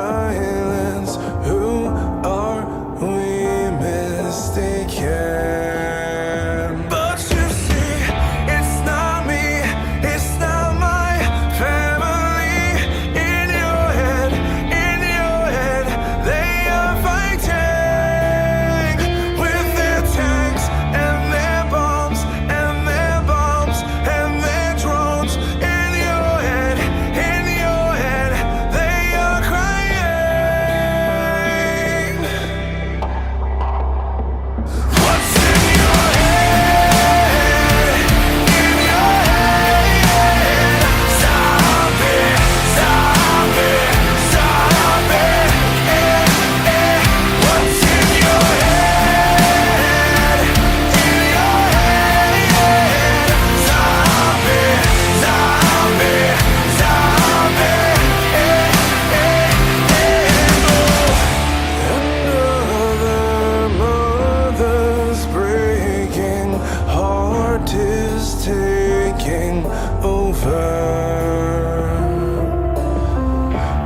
silence. Who are we mistaken? But you see, it's not me, it's not my family. In your head, they are fighting with their tanks and their bombs and their bombs and their drones. In your head, they are crying. What's in your head? In your head. Stop it, stop it, stop it. What's in your head? In your head. Stop it, stop it, stop it. Another mother's breaking heart is taking over.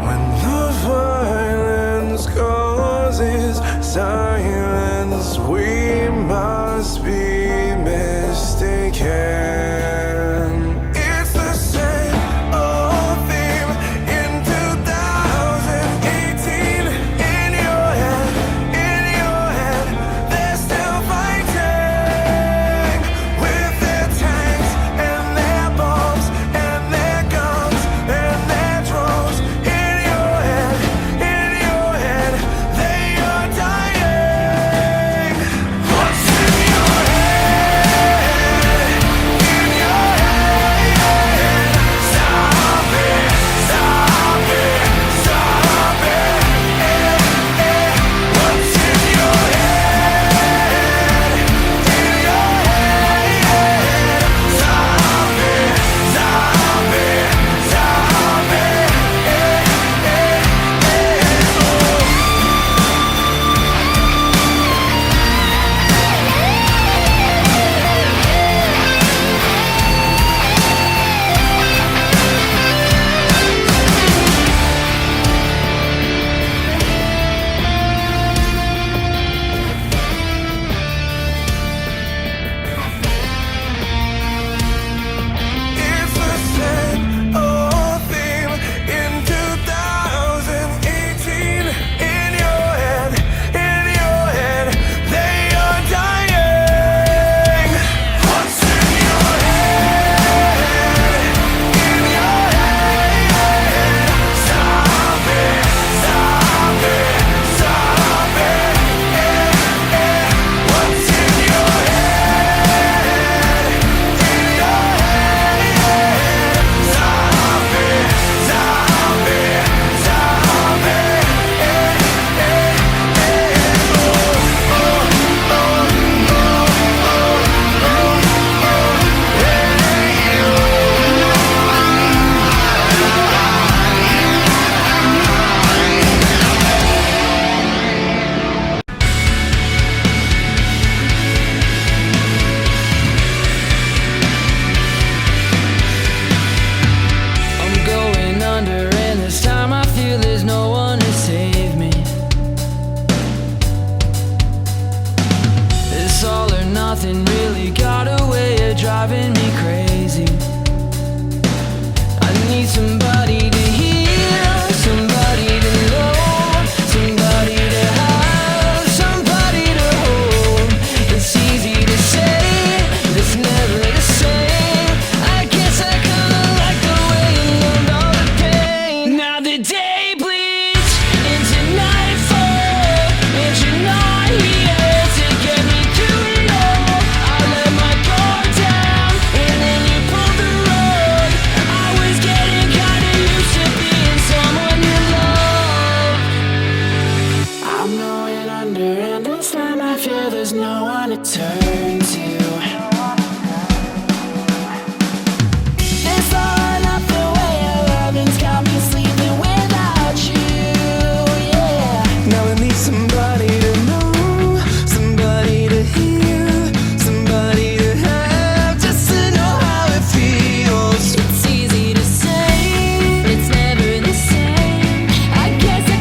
When the violence causes silence, we must be mistaken. It's the same old theme in 2018. In your head, they're still fighting with their tanks and their bombs and their guns and their drones. In your head, they are dying. What's in your head? In your head. Stop it, stop it, stop it. What's in your head? In your head. Stop it, stop it, stop it. It's the same old theme in 2018. In your head, they are dying. What's in your head? In your head. Stop it, stop it, stop it. What's in your head? In your head. Stop it, stop it, stop it. I'm going under, and this time I feel there's no one to save me. This all or nothing really got a way of driving me crazy. I need somebody to hear, somebody to know, somebody to have, somebody to hold. It's easy to say, it's never the same. I guess I kinda like the way you numbed all the pain. Now the day bleeds into nightfall, and you're not here to get me through it all. I let my guard down, and then you pulled the rug. I was getting kinda used to being someone you love. I'm going under, and this time I feel there's no one to turn to. This all or nothing way of loving's got me sleeping without you, yeah. Now I need somebody to know, somebody to hear, somebody to have, just to know how it feels. It's easy to say, it's never the same. I guess I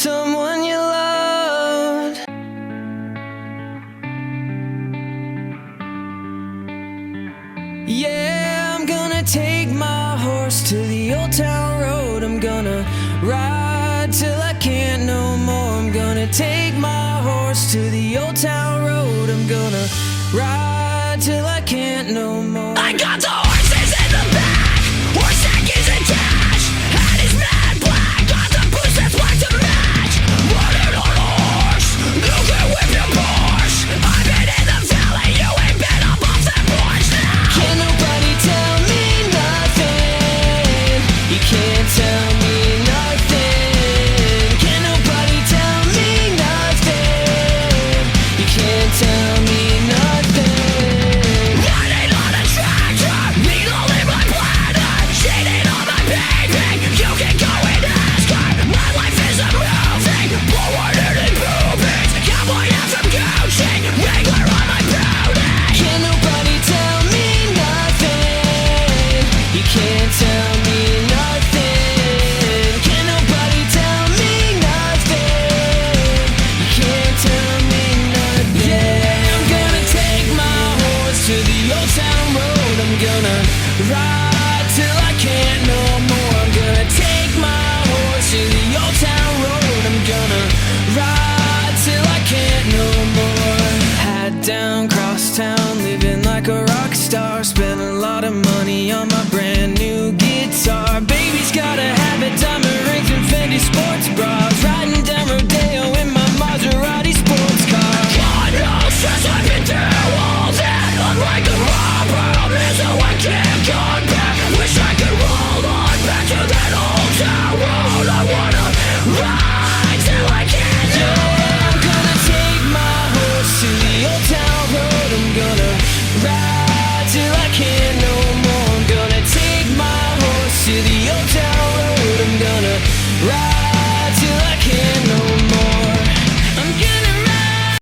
someone you loved. Yeah, I'm gonna take my horse to the old town road. I'm gonna ride till I can't no more. I'm gonna take my horse to the old town road. I'm gonna ride till I can't no more. I got the